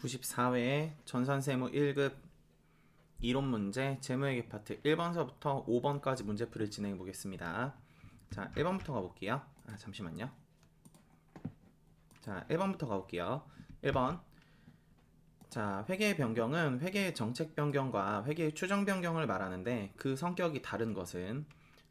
94회 전산세무 1급 이론 문제 재무회계 파트 1번서부터 5번까지 문제풀이를 진행해 보겠습니다. 자, 1번부터 가볼게요. 잠시만요. 자, 1번부터 가볼게요. 1번. 자, 회계의 변경은 회계의 정책 변경과 회계의 추정 변경을 말하는데 그 성격이 다른 것은,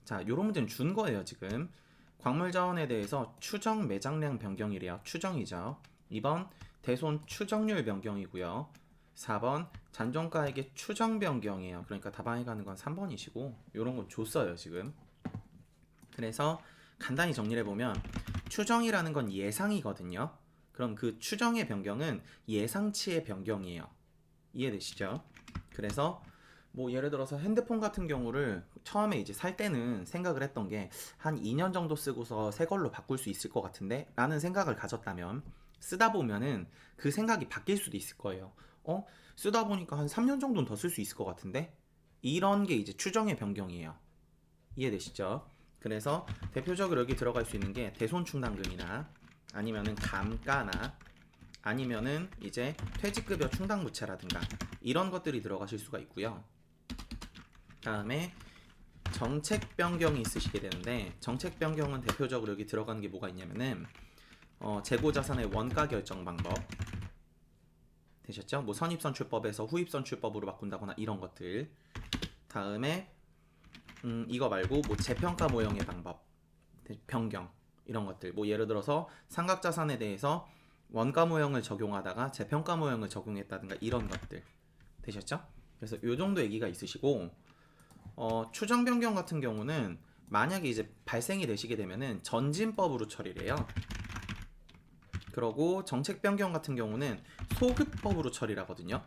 자, 요런 문제는 준 거예요, 지금. 광물 자원에 대해서 추정 매장량 변경이래요. 추정이죠. 2번 대손 추정률 변경이고요. 4번 잔존가액의 추정 변경이에요. 그러니까 답안에 가는 건 3번이시고 요런 건 줬어요, 지금. 그래서 간단히 정리를 해보면 추정이라는 건 예상이거든요. 그럼 그 추정의 변경은 예상치의 변경이에요. 이해되시죠? 그래서 뭐 예를 들어서 핸드폰 같은 경우를 처음에 이제 살 때는 생각을 했던 게 한 2년 정도 쓰고서 새 걸로 바꿀 수 있을 것 같은데 라는 생각을 가졌다면, 쓰다 보면은 그 생각이 바뀔 수도 있을 거예요. 쓰다 보니까 한 3년 정도는 더 쓸 수 있을 것 같은데, 이런 게 이제 추정의 변경이에요. 이해되시죠? 그래서 대표적으로 여기 들어갈 수 있는 게 대손충당금이나 아니면은 감가나 아니면은 이제 퇴직급여 충당부채라든가 이런 것들이 들어가실 수가 있고요. 다음에 정책 변경이 있으시게 되는데, 정책 변경은 대표적으로 여기 들어가는 게 뭐가 있냐면은 재고자산의 원가 결정 방법 되셨죠? 뭐 선입선출법에서 후입선출법으로 바꾼다거나 이런 것들. 다음에 이거 말고 뭐 재평가 모형의 방법 변경 이런 것들, 뭐 예를 들어서 삼각자산에 대해서 원가 모형을 적용하다가 재평가 모형을 적용했다든가 이런 것들 되셨죠? 그래서 요 정도 얘기가 있으시고, 추정 변경 같은 경우는 만약에 이제 발생이 되시게 되면은 전진법으로 처리를 해요. 그러고 정책 변경 같은 경우는 소급법으로 처리를 하거든요.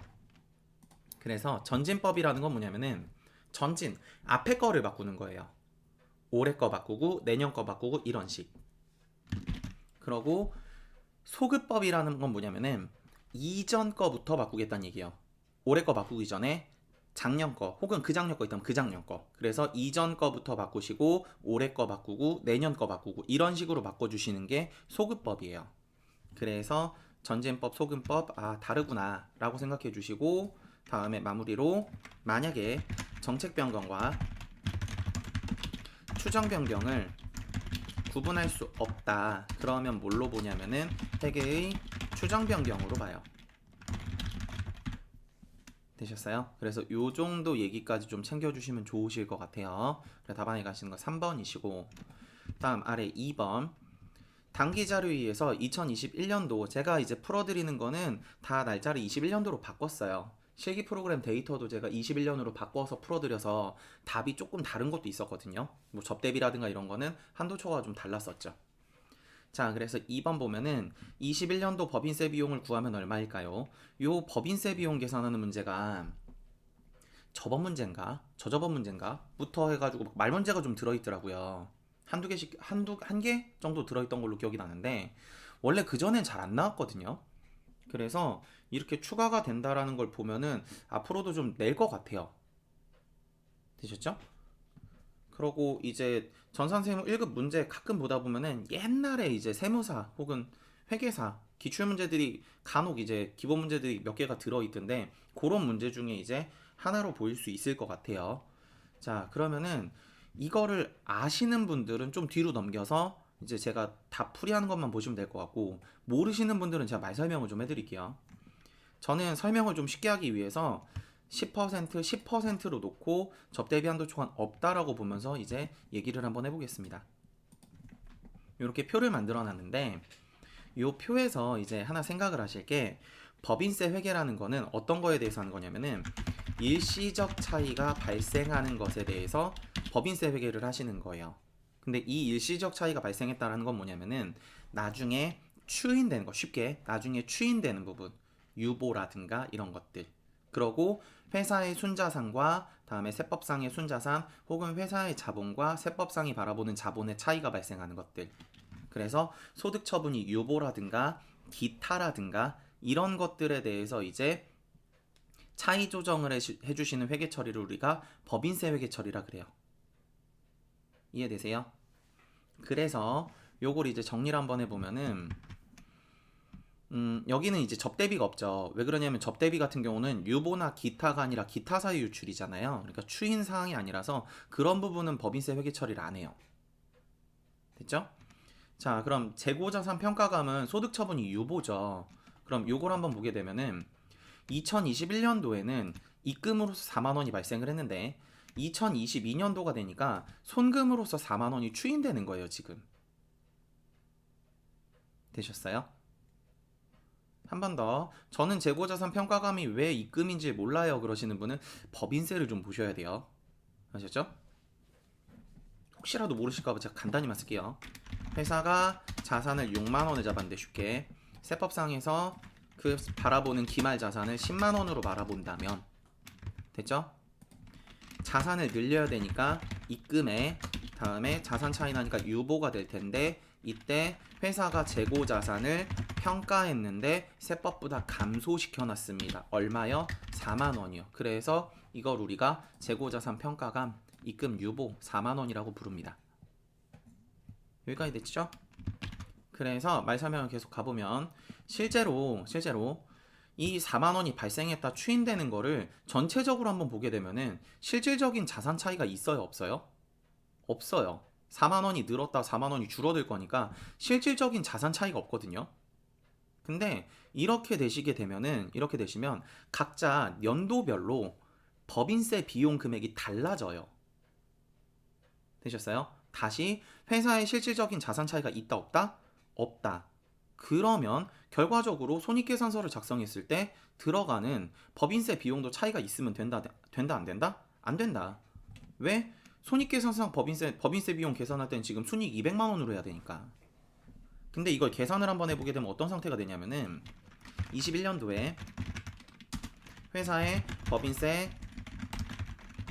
그래서 전진법이라는 건 뭐냐면은 전진, 앞에 거를 바꾸는 거예요. 올해 거 바꾸고 내년 거 바꾸고 이런 식. 그러고 소급법이라는 건 뭐냐면은 이전 거부터 바꾸겠다는 얘기예요. 올해 거 바꾸기 전에 작년 거 혹은 그 작년 거 있다면 그 작년 거, 그래서 이전 거부터 바꾸시고 올해 거 바꾸고 내년 거 바꾸고 이런 식으로 바꿔주시는 게 소급법이에요. 그래서 전진법, 소급법 다르구나 라고 생각해 주시고, 다음에 마무리로 만약에 정책 변경과 추정 변경을 구분할 수 없다 그러면 뭘로 보냐면은 회계의 추정 변경으로 봐요. 되셨어요? 그래서 요 정도 얘기까지 좀 챙겨주시면 좋으실 것 같아요. 답안에 가시는 거 3번이시고, 다음 아래 2번. 단기 자료에 의해서 2021년도 제가 이제 풀어드리는 거는 다 날짜를 21년도로 바꿨어요. 실기 프로그램 데이터도 제가 21년으로 바꿔서 풀어드려서 답이 조금 다른 것도 있었거든요. 뭐 접대비라든가 이런 거는 한도 초과가 좀 달랐었죠. 자, 그래서 2번 보면은 21년도 법인세 비용을 구하면 얼마일까요? 요 법인세 비용 계산하는 문제가 저번 문제인가 저저번 문제인가 부터 해가지고 말 문제가 좀 들어있더라고요. 한두 개씩 한 개 정도 들어있던 걸로 기억이 나는데 원래 그 전엔 잘 안 나왔거든요. 그래서 이렇게 추가가 된다라는 걸 보면은 앞으로도 좀 낼 것 같아요. 되셨죠? 그러고 이제 전산세무 1급 문제 가끔 보다 보면은 옛날에 이제 세무사 혹은 회계사 기출 문제들이 간혹 이제 기본 문제들이 몇 개가 들어있던데, 그런 문제 중에 이제 하나로 보일 수 있을 것 같아요. 자, 그러면은 이거를 아시는 분들은 좀 뒤로 넘겨서 이제 제가 다 풀이하는 것만 보시면 될 것 같고, 모르시는 분들은 제가 말 설명을 좀 해드릴게요. 저는 설명을 좀 쉽게 하기 위해서 10%, 10%로 놓고 접대비 한도 초과는 없다라고 보면서 이제 얘기를 한번 해보겠습니다. 이렇게 표를 만들어 놨는데, 이 표에서 이제 하나 생각을 하실 게, 법인세 회계라는 거는 어떤 거에 대해서 하는 거냐면은 일시적 차이가 발생하는 것에 대해서 법인세 회계를 하시는 거예요. 근데 이 일시적 차이가 발생했다는 건 뭐냐면은 나중에 추인되는 거, 쉽게 나중에 추인되는 부분, 유보라든가 이런 것들. 그러고 회사의 순자산과 다음에 세법상의 순자산 혹은 회사의 자본과 세법상이 바라보는 자본의 차이가 발생하는 것들. 그래서 소득 처분이 유보라든가 기타라든가 이런 것들에 대해서 이제 차이 조정을 해주시는 회계 처리를 우리가 법인세 회계 처리라 그래요. 이해되세요? 그래서 요걸 이제 정리를 한번 해보면은 여기는 이제 접대비가 없죠. 왜 그러냐면 접대비 같은 경우는 유보나 기타가 아니라 기타 사유 유출이잖아요. 그러니까 추인 사항이 아니라서 그런 부분은 법인세 회계 처리를 안 해요. 됐죠? 자, 그럼 재고자산 평가감은 소득 처분이 유보죠. 그럼 요걸 한번 보게 되면은 2021년도에는 입금으로서 4만 원이 발생을 했는데 2022년도가 되니까 손금으로서 4만 원이 추인되는 거예요, 지금. 되셨어요? 한 번 더. 저는 재고자산 평가감이 왜 입금인지 몰라요 그러시는 분은 법인세를 좀 보셔야 돼요. 아셨죠? 혹시라도 모르실까봐 제가 간단히만 쓸게요. 회사가 자산을 6만 원을 잡았는데 쉽게 세법상에서 그 바라보는 기말 자산을 10만 원으로 바라본다면 됐죠? 자산을 늘려야 되니까 입금에 다음에 자산 차이 나니까 유보가 될 텐데 이때 회사가 재고 자산을 평가했는데 세법보다 감소시켜 놨습니다. 얼마요? 4만 원이요. 그래서 이걸 우리가 재고 자산 평가감 입금 유보 4만 원이라고 부릅니다. 여기까지 됐죠? 그래서 말 설명을 계속 가보면 실제로 이 4만 원이 발생했다 추인되는 거를 전체적으로 한번 보게 되면은 실질적인 자산 차이가 있어요, 없어요? 없어요. 4만 원이 늘었다 4만 원이 줄어들 거니까 실질적인 자산 차이가 없거든요. 근데 이렇게 되시면 각자 연도별로 법인세 비용 금액이 달라져요. 되셨어요? 다시 회사의 실질적인 자산 차이가 있다 없다? 없다. 그러면 결과적으로 손익계산서를 작성했을 때 들어가는 법인세 비용도 차이가 있으면 된다 안 된다? 안 된다. 왜? 손익계산상 법인세 비용 계산할 때는 지금 순이익 200만 원으로 해야 되니까. 근데 이걸 계산을 한번 해보게 되면 어떤 상태가 되냐면은 21년도에 회사의 법인세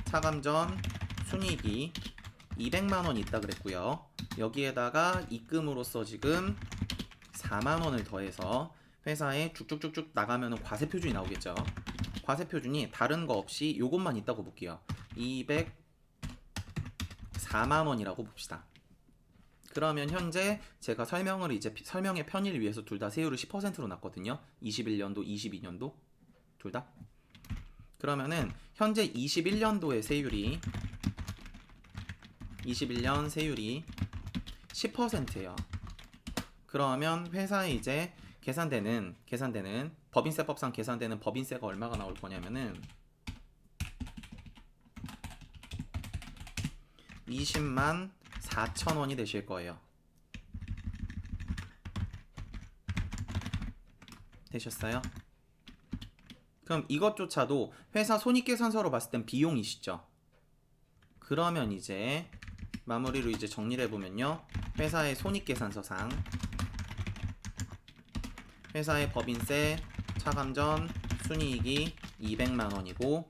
차감전 순이익이 200만 원이 있다 그랬고요. 여기에다가 입금으로서 지금 4만 원을 더해서 회사에 쭉쭉쭉쭉 나가면 과세표준이 나오겠죠. 과세표준이 다른 거 없이 요것만 있다고 볼게요. 204만 원이라고 봅시다. 그러면 현재 제가 설명의 편의를 위해서 둘 다 세율을 10%로 놨거든요. 21년도, 22년도 둘 다. 그러면은 현재 21년도의 세율이 21년 세율이 10%예요. 그러면 회사에 이제 계산되는 법인세법상 계산되는 법인세가 얼마가 나올 거냐면은 20만 4천 원이 되실 거예요. 되셨어요? 그럼 이것조차도 회사 손익계산서로 봤을 땐 비용이시죠. 그러면 이제 마무리로 이제 정리를 해보면요. 회사의 손익계산서상 회사의 법인세 차감전 순이익이 200만 원이고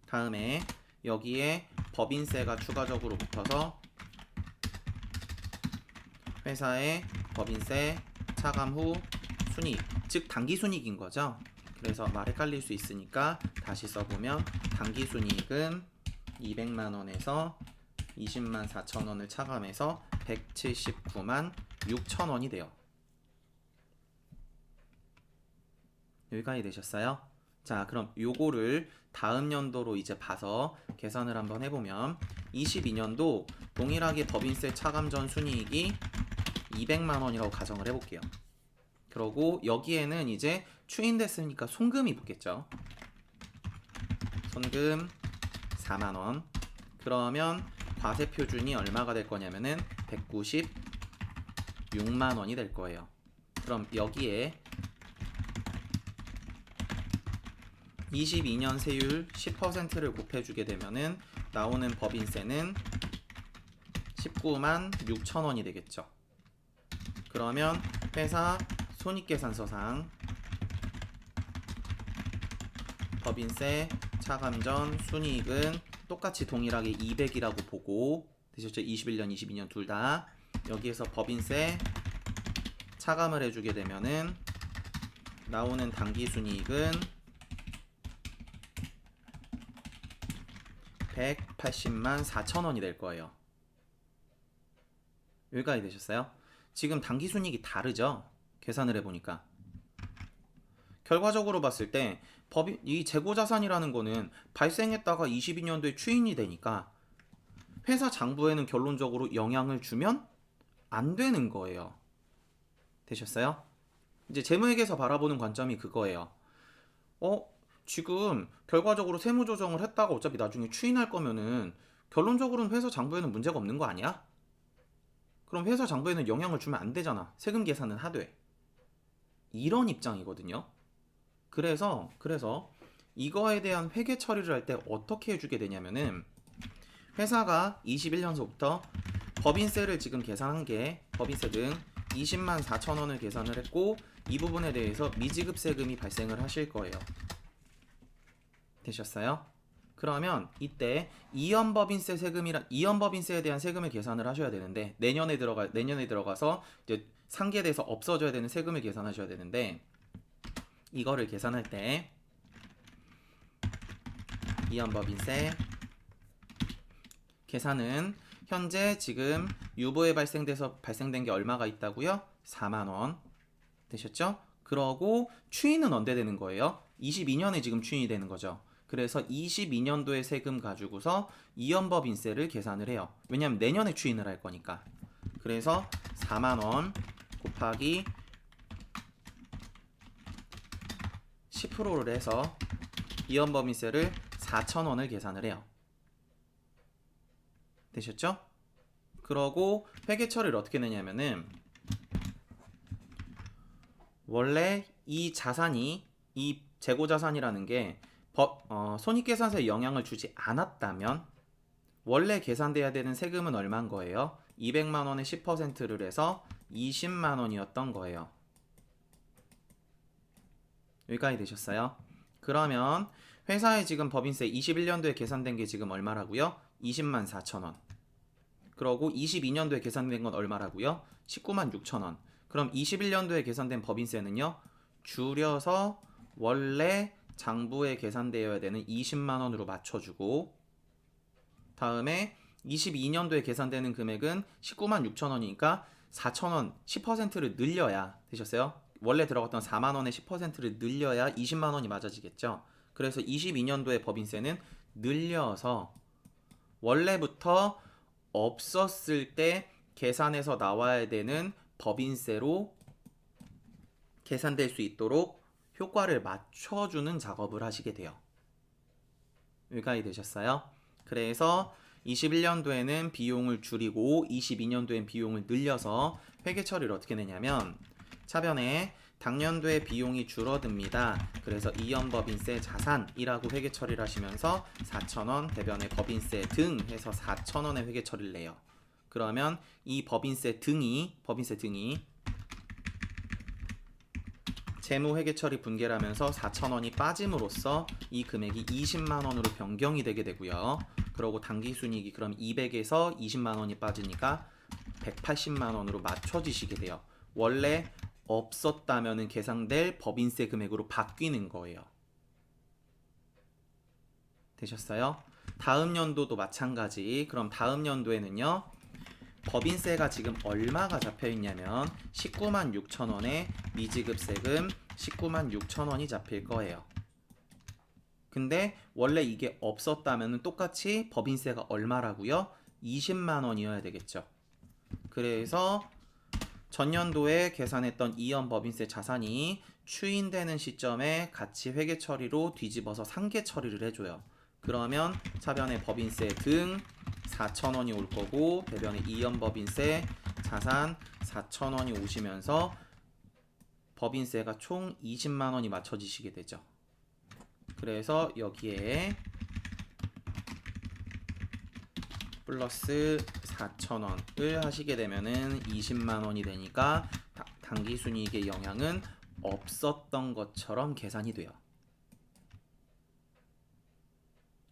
다음에 여기에 법인세가 추가적으로 붙어서 회사의 법인세 차감 후 순이익, 즉 당기순이익인 거죠. 그래서 말 헷갈릴 수 있으니까 다시 써보면 당기순이익은 200만 원에서 20만 4천 원을 차감해서 179만 6천 원이 돼요. 여기까지 되셨어요? 자, 그럼 요거를 다음 연도로 이제 봐서 계산을 한번 해보면 22년도 동일하게 법인세 차감전 순이익이 200만 원이라고 가정을 해볼게요. 그러고 여기에는 이제 추인됐으니까 송금이 붙겠죠. 손금 4만 원. 그러면 과세 표준이 얼마가 될 거냐면은 196만 원이 될 거예요. 그럼 여기에 22년 세율 10%를 곱해주게 되면은 나오는 법인세는 19만 6천 원이 되겠죠. 그러면 회사 손익계산서상 법인세 차감전 순이익은 똑같이 동일하게 200이라고 보고 되셨죠? 21년, 22년 둘 다 여기에서 법인세 차감을 해주게 되면은 나오는 당기순이익은 180만 4천 원이 될 거예요. 여기까지 되셨어요? 지금 당기순이익이 다르죠? 계산을 해보니까. 결과적으로 봤을 때 이 재고자산이라는 거는 발생했다가 22년도에 추인이 되니까 회사 장부에는 결론적으로 영향을 주면 안 되는 거예요. 되셨어요? 이제 재무회계에서 바라보는 관점이 그거예요. 지금 결과적으로 세무 조정을 했다가 어차피 나중에 추인할 거면은 결론적으로는 회사 장부에는 문제가 없는 거 아니야? 그럼 회사 장부에는 영향을 주면 안 되잖아. 세금 계산은 하되. 이런 입장이거든요. 그래서 이거에 대한 회계 처리를 할 때 어떻게 해주게 되냐면은 회사가 21년서부터 법인세를 지금 계산한 게 법인세 등 20만 4천 원을 계산을 했고 이 부분에 대해서 미지급 세금이 발생을 하실 거예요. 되셨어요? 그러면 이때 이연법인세에 대한 세금을 계산을 하셔야 되는데 내년에 들어가서 이제 상계돼서 없어져야 되는 세금을 계산하셔야 되는데 이거를 계산할 때 이연법인세 계산은 현재 지금 유보에 발생된 게 얼마가 있다고요? 4만 원. 되셨죠? 그러고 추인은 언제 되는 거예요? 22년에 지금 추인이 되는 거죠. 그래서 22년도의 세금 가지고서 이연법인세를 계산을 해요. 왜냐면 내년에 추인을 할 거니까. 그래서 4만 원 곱하기 10%를 해서 이연법인세를 4,000원을 계산을 해요. 되셨죠? 그러고 회계 처리를 어떻게 내냐면은 원래 이 자산이 이 재고자산이라는 게 손익계산서에 영향을 주지 않았다면 원래 계산돼야 되는 세금은 얼마인 거예요? 200만 원의 10%를 해서 20만 원이었던 거예요. 여기까지 되셨어요? 그러면 회사에 지금 법인세 21년도에 계산된 게 지금 얼마라고요? 20만 4천 원. 그러고 22년도에 계산된 건 얼마라고요? 19만 6천 원. 그럼 21년도에 계산된 법인세는요? 줄여서 원래 장부에 계산되어야 되는 20만 원으로 맞춰주고 다음에 22년도에 계산되는 금액은 19만 6천 원이니까 4천 원 10%를 늘려야 되셨어요? 원래 들어갔던 4만 원의 10%를 늘려야 20만 원이 맞아지겠죠? 그래서 22년도의 법인세는 늘려서 원래부터 없었을 때 계산해서 나와야 되는 법인세로 계산될 수 있도록 효과를 맞춰주는 작업을 하시게 돼요. 여기까지 되셨어요? 그래서 21년도에는 비용을 줄이고 22년도엔 비용을 늘려서 회계 처리를 어떻게 내냐면 차변에 당년도에 비용이 줄어듭니다. 그래서 이연법인세 자산이라고 회계 처리를 하시면서 4,000원 대변에 법인세 등 해서 4,000원의 회계 처리를 내요. 그러면 이 법인세 등이 재무 회계 처리 분계를 하면서 4,000원이 빠짐으로써 이 금액이 20만 원으로 변경이 되게 되고요. 그러고 당기순이익이 그럼 200에서 20만 원이 빠지니까 180만 원으로 맞춰지시게 돼요. 원래 없었다면은 계산될 법인세 금액으로 바뀌는 거예요. 되셨어요? 다음 연도도 마찬가지. 그럼 다음 연도에는요. 법인세가 지금 얼마가 잡혀 있냐면 19만 6천 원에 미지급 세금 19만 6천 원이 잡힐 거예요. 근데 원래 이게 없었다면 똑같이 법인세가 얼마라고요? 20만 원이어야 되겠죠. 그래서 전년도에 계산했던 이연 법인세 자산이 추인되는 시점에 같이 회계 처리로 뒤집어서 상계 처리를 해줘요. 그러면 차변에 법인세 등 4,000원이 올 거고 대변에 이연 법인세 자산 4,000원이 오시면서 법인세가 총 20만 원이 맞춰지시게 되죠. 그래서 여기에 플러스 4,000원을 하시게 되면은 20만 원이 되니까 당기순이익의 영향은 없었던 것처럼 계산이 돼요.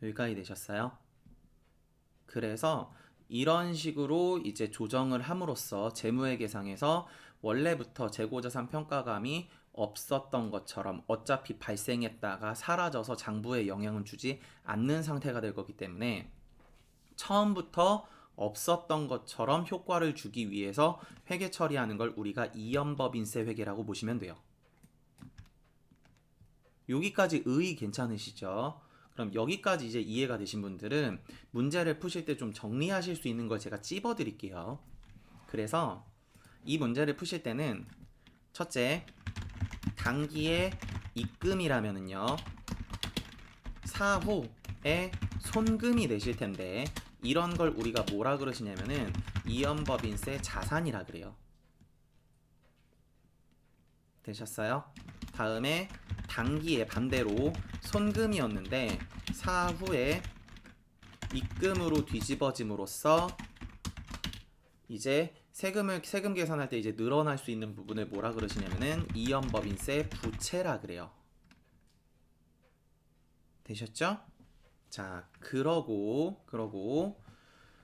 여기까지 되셨어요? 그래서 이런 식으로 이제 조정을 함으로써 재무회계상에서 원래부터 재고자산 평가감이 없었던 것처럼 어차피 발생했다가 사라져서 장부에 영향을 주지 않는 상태가 될 거기 때문에 처음부터 없었던 것처럼 효과를 주기 위해서 회계 처리하는 걸 우리가 이연법인세 회계라고 보시면 돼요. 여기까지 의의 괜찮으시죠? 그럼 여기까지 이제 이해가 되신 분들은 문제를 푸실 때 좀 정리하실 수 있는 걸 제가 찝어 드릴게요. 그래서 이 문제를 푸실 때는 첫째, 단기의 입금이라면은요, 사후에 손금이 되실 텐데 이런 걸 우리가 뭐라 그러시냐면은 이연법인세 자산이라 그래요. 되셨어요? 다음에 단기에 반대로 손금이었는데 사후에 입금으로 뒤집어짐으로써 이제 세금 계산할 때 이제 늘어날 수 있는 부분을 뭐라 그러시냐면은 이연법인세 부채라 그래요. 되셨죠? 자, 그러고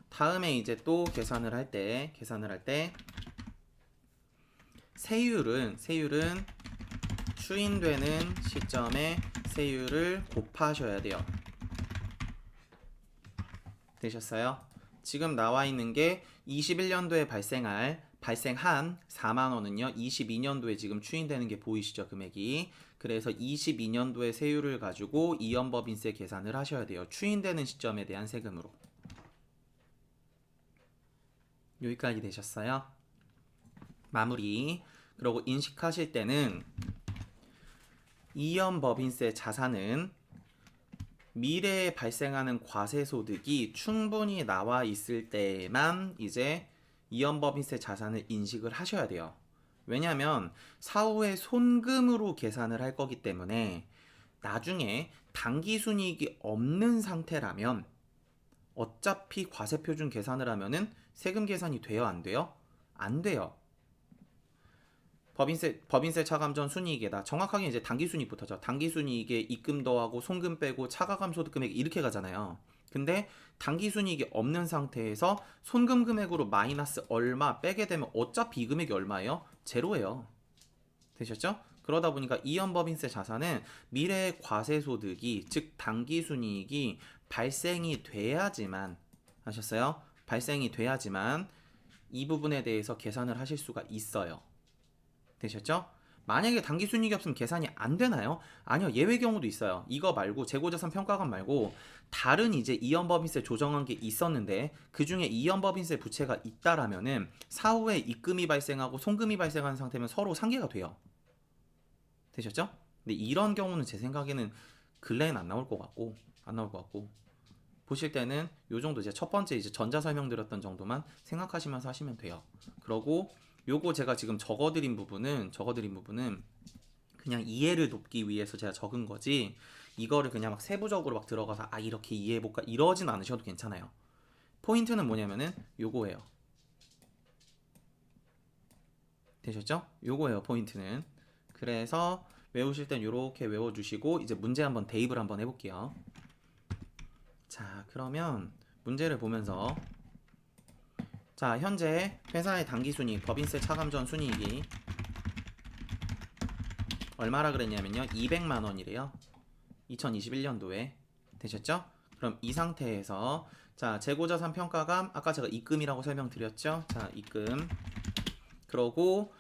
다음에 이제 또 계산을 할 때 세율은 추인되는 시점에 세율을 곱하셔야 돼요. 되셨어요? 지금 나와 있는 게 21년도에 발생한 4만 원은요. 22년도에 지금 추인되는 게 보이시죠? 금액이. 그래서 22년도의 세율을 가지고 이연법인세 계산을 하셔야 돼요. 추인되는 시점에 대한 세금으로. 여기까지 되셨어요? 마무리. 그리고 인식하실 때는 이연법인세 자산은 미래에 발생하는 과세소득이 충분히 나와 있을 때만 이제 이연법인세 자산을 인식을 하셔야 돼요. 왜냐하면 사후에 손금으로 계산을 할 거기 때문에 나중에 당기순이익이 없는 상태라면 어차피 과세표준 계산을 하면은 세금 계산이 돼요, 안 돼요? 안 돼요. 법인세 차감 전 순이익에다 정확하게 이제 당기순이익부터죠. 당기순이익에 입금 더하고 손금 빼고 차가감 소득 금액 이렇게 가잖아요. 근데 당기순이익이 없는 상태에서 손금 금액으로 마이너스 얼마 빼게 되면 어차피 이 금액이 얼마예요? 제로예요. 되셨죠? 그러다 보니까 이연법인세 자산은 미래의 과세소득이 즉 당기순이익이 발생이 돼야지만 하셨어요? 발생이 돼야지만 이 부분에 대해서 계산을 하실 수가 있어요. 되셨죠? 만약에 당기순이익이 없으면 계산이 안 되나요? 아니요, 예외 경우도 있어요. 이거 말고 재고자산 평가감 말고 다른 이제 이연법인세 조정한 게 있었는데 그 중에 이연법인세 부채가 있다라면은 사후에 입금이 발생하고 손금이 발생하는 상태면 서로 상계가 돼요. 되셨죠? 근데 이런 경우는 제 생각에는 근래엔 안 나올 것 같고 보실 때는 요 정도 이제 첫 번째 이제 전자 설명드렸던 정도만 생각하시면서 하시면 돼요. 그러고 요거 제가 지금 적어드린 부분은 그냥 이해를 돕기 위해서 제가 적은 거지 이거를 그냥 막 세부적으로 막 들어가서 이렇게 이해해볼까 이러진 않으셔도 괜찮아요. 포인트는 뭐냐면은 요거예요. 되셨죠? 요거예요, 포인트는. 그래서 외우실 땐 요렇게 외워주시고 이제 문제 한번 대입을 한번 해볼게요. 자, 그러면 문제를 보면서 자, 현재 회사의 당기순이익, 법인세 차감 전 순이익이 얼마라 그랬냐면요. 200만 원이래요. 2021년도에. 되셨죠? 그럼 이 상태에서 자, 재고자산 평가감 아까 제가 입금이라고 설명드렸죠? 자, 입금. 그러고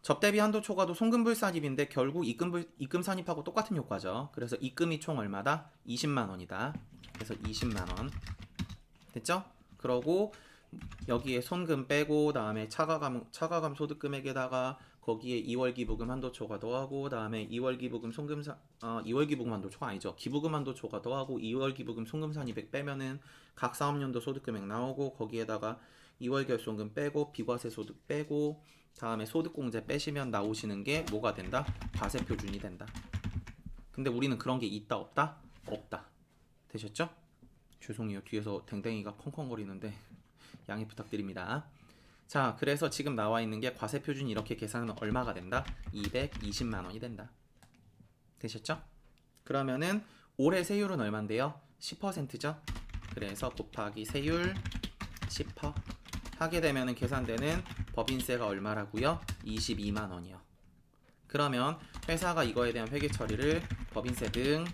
접대비 한도 초과도 송금불산입인데 결국 입금 산입하고 똑같은 효과죠. 그래서 입금이 총 얼마다? 20만 원이다. 그래서 20만 원. 됐죠? 그러고 여기에 손금 빼고 다음에 차가감 소득 금액에다가 거기에 2월 기부금 한도 초과 더하고 다음에 2월 기부금 2월 기부금 한도 초과 아니죠. 기부금 한도 초과 더하고 2월 기부금 송금산 200 빼면은 각 사업연도 소득 금액 나오고 거기에다가 2월 결손금 빼고 비과세 소득 빼고 다음에 소득공제 빼시면 나오시는 게 뭐가 된다? 과세표준이 된다. 근데 우리는 그런 게 있다 없다? 없다. 되셨죠? 죄송해요. 뒤에서 댕댕이가 컹컹거리는데 양해 부탁드립니다. 자, 그래서 지금 나와 있는 게 과세표준이 이렇게 계산하면 얼마가 된다? 220만 원이 된다. 되셨죠? 그러면은 올해 세율은 얼만데요? 10%죠? 그래서 곱하기 세율 10% 하게 되면은 계산되는 법인세가 얼마라고요? 22만 원이요. 그러면 회사가 이거에 대한 회계 처리를 법인세 등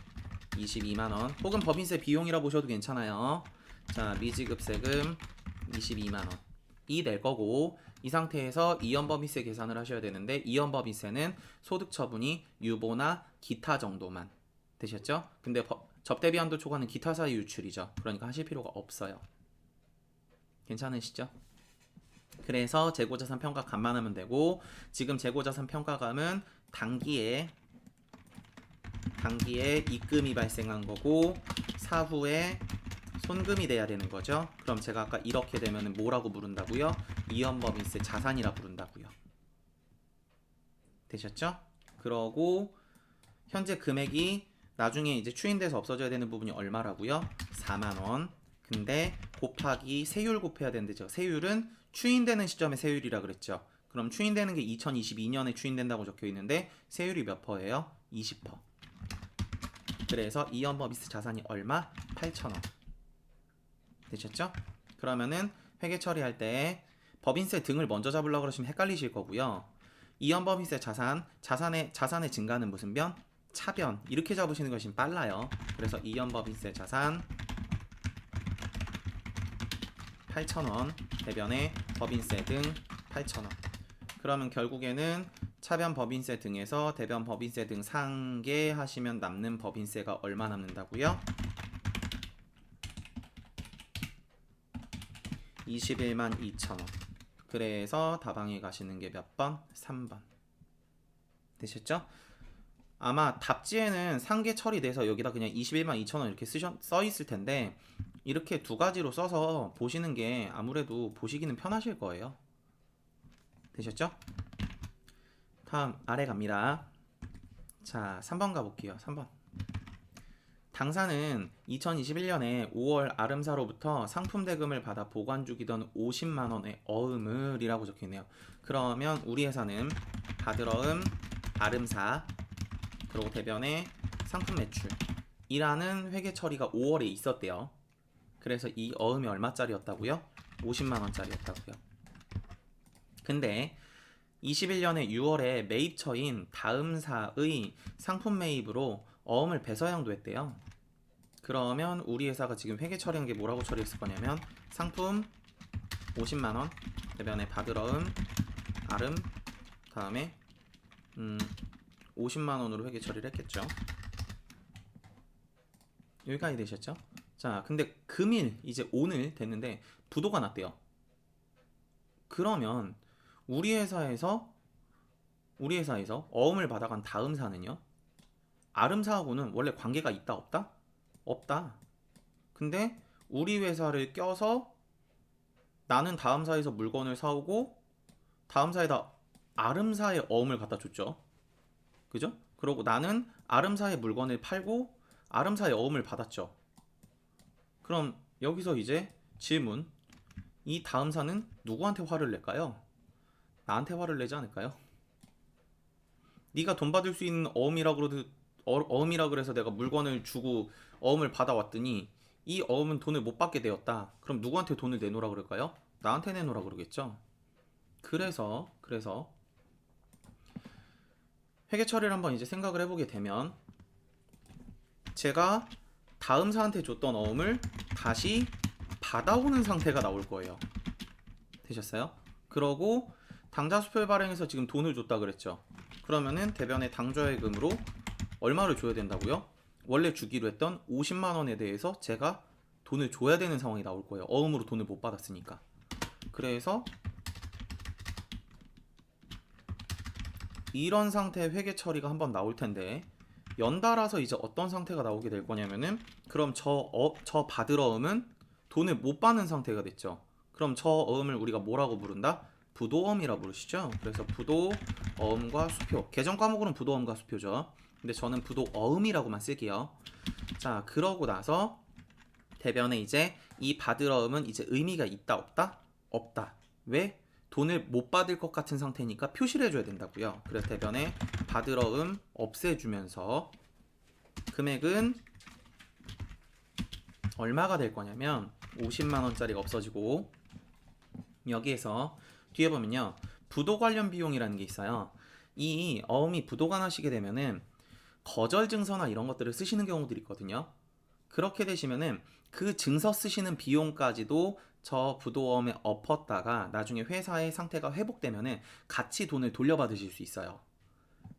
22만 원 혹은 법인세 비용이라 보셔도 괜찮아요. 자, 미지급 세금 22만 원이 될 거고, 이 상태에서 이연법인세 계산을 하셔야 되는데, 이연법인세는 소득 처분이 유보나 기타 정도만 되셨죠? 근데 접대비 한도 초과는 기타 사유 유출이죠. 그러니까 하실 필요가 없어요. 괜찮으시죠? 그래서 재고자산 평가 감만하면 되고, 지금 재고자산 평가감은 단기에 입금이 발생한 거고 사후에 손금이 돼야 되는 거죠. 그럼 제가 아까 이렇게 되면 뭐라고 부른다고요? 이연법인세 자산이라 부른다고요. 되셨죠? 그러고 현재 금액이 나중에 이제 추인돼서 없어져야 되는 부분이 얼마라고요? 4만 원. 근데 곱하기 세율 곱해야 되는데죠. 세율은 추인되는 시점의 세율이라 그랬죠. 그럼 추인되는 게 2022년에 추인된다고 적혀 있는데 세율이 몇 퍼예요? 20%. 그래서 이연법인세 자산이 얼마? 8,000원. 되셨죠? 그러면은 회계 처리할 때 법인세 등을 먼저 잡으려고 그러시면 헷갈리실 거고요. 이연법인세 자산의 증가는 무슨 변? 차변. 이렇게 잡으시는 것이 빨라요. 그래서 이연법인세 자산 8,000원 대변에 법인세 등 8,000원. 그러면 결국에는 차변 법인세 등에서 대변 법인세 등 상계하시면 남는 법인세가 얼마 남는다고요? 21만 2천원. 그래서 다방에 가시는 게 몇 번? 3번. 되셨죠? 아마 답지에는 상계 처리돼서 여기다 그냥 21만 2천원 이렇게 써 있을 텐데, 이렇게 두 가지로 써서 보시는 게 아무래도 보시기는 편하실 거예요. 되셨죠? 다음 아래 갑니다. 자, 3번 가볼게요. 3번. 당사는 2021년에 5월 아름사로부터 상품 대금을 받아 보관 중이던 50만 원의 어음을 이라고 적혀있네요. 그러면 우리 회사는 받으러음 아름사 그리고 대변에 상품 매출이라는 회계 처리가 5월에 있었대요. 그래서 이 어음이 얼마짜리였다고요? 50만 원짜리였다고요. 근데 21년에 6월에 매입처인 다음사의 상품 매입으로 어음을 배서양도 했대요. 그러면 우리 회사가 지금 회계 처리한 게 뭐라고 처리했을 거냐면 상품 50만원 대변에 받으러음 아름 다음에 50만원으로 회계 처리를 했겠죠. 여기까지 되셨죠? 자, 근데 금일 이제 오늘 됐는데 부도가 났대요. 그러면 우리 회사에서 어음을 받아간 다음사는요, 아름사하고는 원래 관계가 있다 없다? 없다. 근데 우리 회사를 껴서 나는 다음사에서 물건을 사오고 다음사에다 아름사의 어음을 갖다 줬죠. 그죠? 그러고 나는 아름사의 물건을 팔고 아름사의 어음을 받았죠. 그럼 여기서 이제 질문, 이 다음사는 누구한테 화를 낼까요? 나한테 화를 내지 않을까요? 네가 돈 받을 수 있는 어음이라 그래서 내가 물건을 주고 어음을 받아왔더니 이 어음은 돈을 못 받게 되었다. 그럼 누구한테 돈을 내놓으라 그럴까요? 나한테 내놓으라 그러겠죠. 그래서 회계 처리를 한번 이제 생각을 해보게 되면 제가 다음사한테 줬던 어음을 다시 받아오는 상태가 나올 거예요. 되셨어요? 그러고 당좌 수표 발행해서 지금 돈을 줬다 그랬죠. 그러면은 대변의 당좌예금으로 얼마를 줘야 된다고요? 원래 주기로 했던 50만 원에 대해서 제가 돈을 줘야 되는 상황이 나올 거예요. 어음으로 돈을 못 받았으니까. 그래서 이런 상태의 회계 처리가 한번 나올 텐데, 연달아서 이제 어떤 상태가 나오게 될 거냐면은, 그럼 저 받을 어음은 돈을 못 받는 상태가 됐죠. 그럼 저 어음을 우리가 뭐라고 부른다? 부도어음이라 부르시죠. 그래서 부도어음과 수표, 계정 과목으로는 부도어음과 수표죠. 근데 저는 부도어음이라고만 쓸게요. 자, 그러고 나서 대변에 이제 이 받을 어음은 이제 의미가 있다 없다? 없다. 왜? 돈을 못 받을 것 같은 상태니까 표시를 해줘야 된다고요. 그래서 대변에 받을 어음 없애주면서 금액은 얼마가 될 거냐면 50만 원짜리가 없어지고, 여기에서 뒤에 보면요, 부도 관련 비용이라는 게 있어요. 이 어음이 부도가 나시게 되면은 거절 증서나 이런 것들을 쓰시는 경우들이 있거든요. 그렇게 되시면은 그 증서 쓰시는 비용까지도 저 부도엄에 엎었다가 나중에 회사의 상태가 회복되면은 같이 돈을 돌려받으실 수 있어요.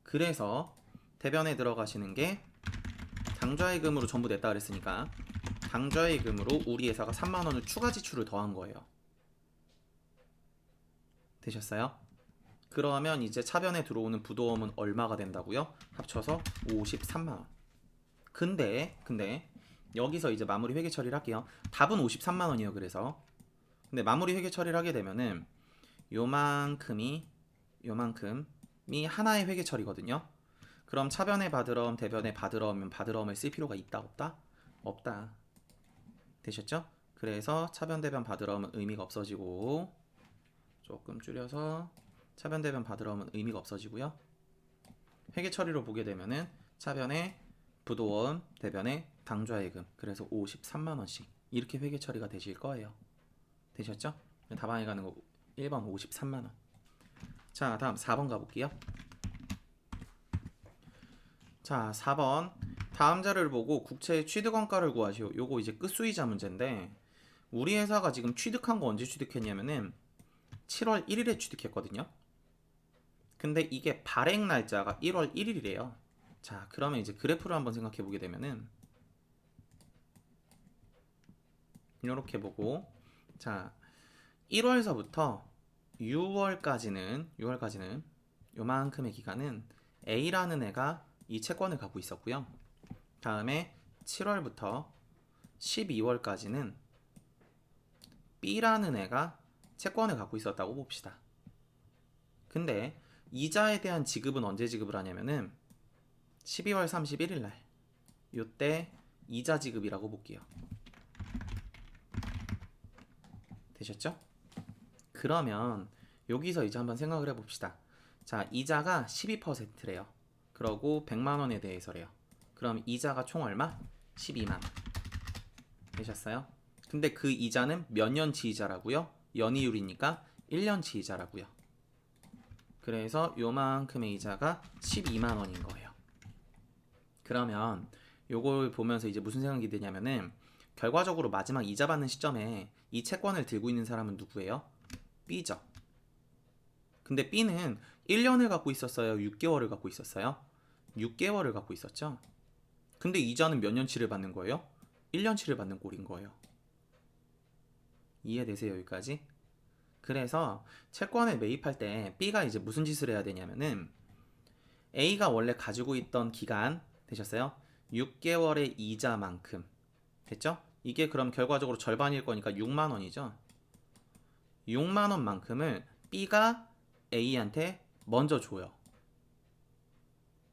그래서 대변에 들어가시는 게 당좌예금으로 전부 냈다 그랬으니까 당좌예금으로 우리 회사가 3만 원을 추가 지출을 더한 거예요. 되셨어요? 그러면 이제 차변에 들어오는 부도엄은 얼마가 된다고요? 합쳐서 53만 원. 근데 여기서 이제 마무리 회계 처리를 할게요. 답은 53만 원이에요. 그래서 근데 마무리 회계 처리를 하게 되면은 요만큼이 하나의 회계 처리거든요. 그럼 차변에 받으러옴, 대변에 받으러오면 받으러옴을 쓸 필요가 있다 없다? 없다. 되셨죠? 그래서 차변 대변 받으러오면 의미가 없어지고 조금 줄여서 차변 대변 받으러오면 의미가 없어지고요. 회계 처리로 보게 되면은 차변에 부도원, 대변에 당좌예금, 그래서 53만 원씩 이렇게 회계 처리가 되실 거예요. 되셨죠? 답안에 가는 거 1번 53만 원. 자, 다음 4번 가볼게요. 자, 4번 다음 자료를 보고 국채의 취득원가를 구하시오. 요거 이제 끝수이자 문제인데 우리 회사가 지금 취득한 거 언제 취득했냐면은 7월 1일에 취득했거든요. 근데 이게 발행 날짜가 1월 1일이래요. 자, 그러면 이제 그래프를 한번 생각해 보게 되면은 이렇게 보고, 자, 1월서부터 6월까지는 요만큼의 기간은 A라는 애가 이 채권을 갖고 있었고요. 다음에 7월부터 12월까지는 B라는 애가 채권을 갖고 있었다고 봅시다. 근데 이자에 대한 지급은 언제 지급을 하냐면은 12월 31일 날 요때 이자 지급이라고 볼게요. 되셨죠? 그러면 여기서 이제 한번 생각을 해봅시다. 자, 이자가 12%래요. 그러고 100만 원에 대해서래요. 그럼 이자가 총 얼마? 12만 원. 되셨어요? 근데 그 이자는 몇 년치 이자라고요? 연이율이니까 1년치 이자라고요. 그래서 요만큼의 이자가 12만 원인 거예요. 그러면 요걸 보면서 이제 무슨 생각이 드냐면은 결과적으로 마지막 이자 받는 시점에 이 채권을 들고 있는 사람은 누구예요? B죠. 근데 B는 1년을 갖고 있었어요? 6개월을 갖고 있었어요? 6개월을 갖고 있었죠. 근데 이자는 몇 년치를 받는 거예요? 1년치를 받는 꼴인 거예요. 이해되세요? 여기까지? 그래서 채권을 매입할 때 B가 이제 무슨 짓을 해야 되냐면은 A가 원래 가지고 있던 기간 되셨어요? 6개월의 이자만큼 됐죠? 이게 그럼 결과적으로 절반일 거니까 6만 원이죠. 6만 원만큼을 B가 A한테 먼저 줘요.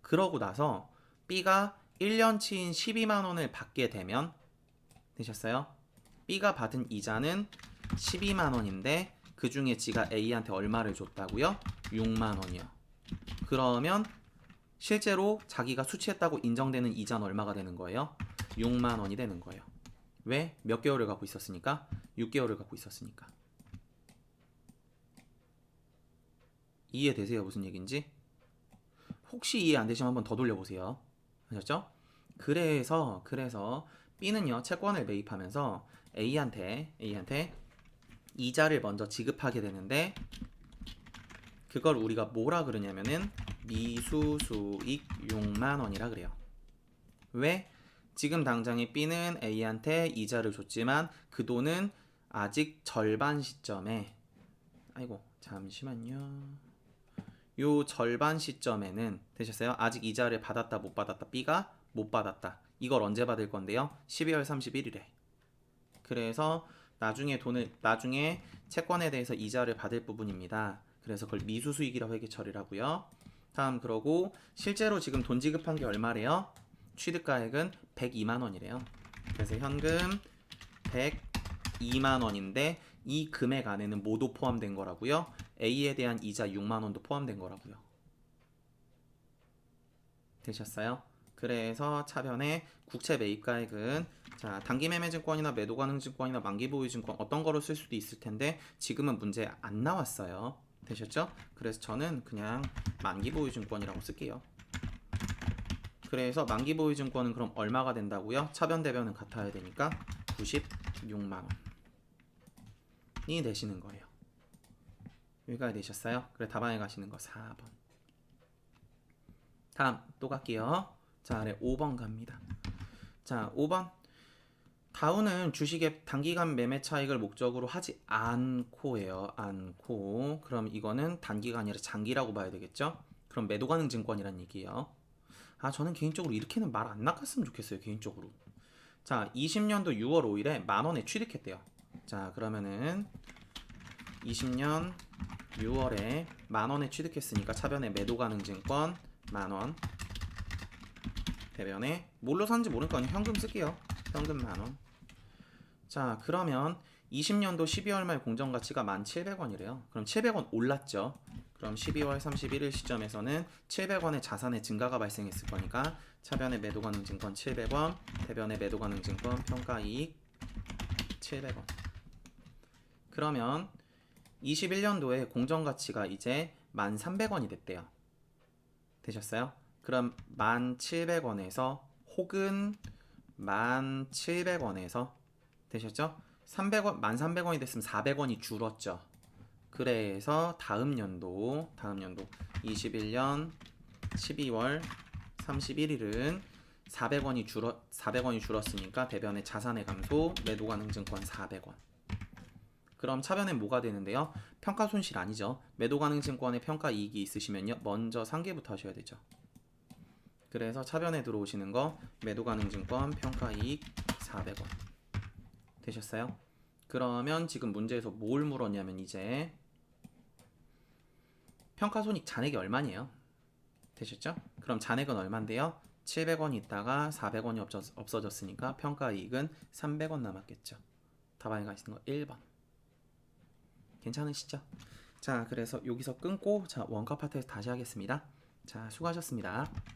그러고 나서 B가 1년치인 12만 원을 받게 되면 되셨어요? B가 받은 이자는 12만 원인데 그 중에 지가 A한테 얼마를 줬다고요? 6만 원이요. 그러면 실제로 자기가 수취했다고 인정되는 이자는 얼마가 되는 거예요? 6만 원이 되는 거예요. 왜? 몇 개월을 갖고 있었으니까? 6개월을 갖고 있었으니까. 이해되세요? 무슨 얘기인지? 혹시 이해 안 되시면 한번 더 돌려보세요. 아셨죠? 그래서 B는요 채권을 매입하면서 A한테 이자를 먼저 지급하게 되는데 그걸 우리가 뭐라 그러냐면은 미수수익 6만 원이라 그래요. 왜? 지금 당장에 B는 A한테 이자를 줬지만 그 돈은 아직 절반 시점에 요 절반 시점에는 되셨어요? 아직 이자를 받았다 못 받았다? B가 못 받았다. 이걸 언제 받을 건데요? 12월 31일에. 그래서 나중에 채권에 대해서 이자를 받을 부분입니다. 그래서 그걸 미수수익이라고 회계 처리를 하고요. 다음 그러고 실제로 지금 돈 지급한 게 얼마래요? 취득가액은 102만 원이래요. 그래서 현금 102만 원인데 이 금액 안에는 뭐도 포함된 거라고요? A에 대한 이자 6만 원도 포함된 거라고요. 되셨어요? 그래서 차변에 국채 매입가액은 자, 단기매매증권이나 매도가능증권이나 만기보유증권 어떤 거로 쓸 수도 있을 텐데 지금은 문제 안 나왔어요. 되셨죠? 그래서 저는 그냥 만기보유증권이라고 쓸게요. 그래서 만기보유증권은 그럼 얼마가 된다고요? 차변 대변은 같아야 되니까 96만 원. 4번이 되시는 거예요. 여기까지 되셨어요? 그래 답안에 가시는 거 4번. 다음 또 갈게요. 자, 아래 5번 갑니다. 자, 5번. 다운은 주식의 단기간 매매 차익을 목적으로 하지 않고예요. 않고. 그럼 이거는 단기가 아니라 장기라고 봐야 되겠죠? 그럼 매도 가능 증권이란 얘기예요. 아, 저는 개인적으로 이렇게는 말 안 나갔으면 좋겠어요. 개인적으로. 자, 20년도 6월 5일에 만원에 취득했대요. 자, 그러면은 20년 6월에 만원에 취득했으니까 차변에 매도 가능 증권 만원, 대변에 뭘로 샀는지 모르니까 그냥 현금 쓸게요. 현금 만원. 자, 그러면 20년도 12월 말 공정가치가 1,700원이래요. 그럼 700원 올랐죠. 그럼 12월 31일 시점에서는 700원의 자산의 증가가 발생했을 거니까 차변의 매도 가능 증권 700원, 대변의 매도 가능 증권 평가이익 700원. 그러면 21년도에 공정가치가 이제 1,300원이 됐대요. 되셨어요? 그럼 1,700원에서 혹은 1,700원에서 되셨죠? 300원, 1,300원이 됐으면 400원이 줄었죠. 그래서 다음 연도 21년 12월 31일은 400원이 줄었으니까 대변의 자산의 감소, 매도 가능 증권 400원. 그럼 차변엔 뭐가 되는데요? 평가 손실 아니죠. 매도 가능 증권의 평가 이익이 있으시면요. 먼저 상계부터 하셔야 되죠. 그래서 차변에 들어오시는 거 매도 가능 증권 평가 이익 400원. 되셨어요? 그러면 지금 문제에서 뭘 물었냐면 이제 평가손익 잔액이 얼마냐요? 되셨죠? 그럼 잔액은 얼만데요? 700원이 있다가 400원이 없어졌으니까 평가이익은 300원 남았겠죠. 답안에 가시는 거 1번. 괜찮으시죠? 자, 그래서 여기서 끊고 자, 원가 파트에서 다시 하겠습니다. 자, 수고하셨습니다.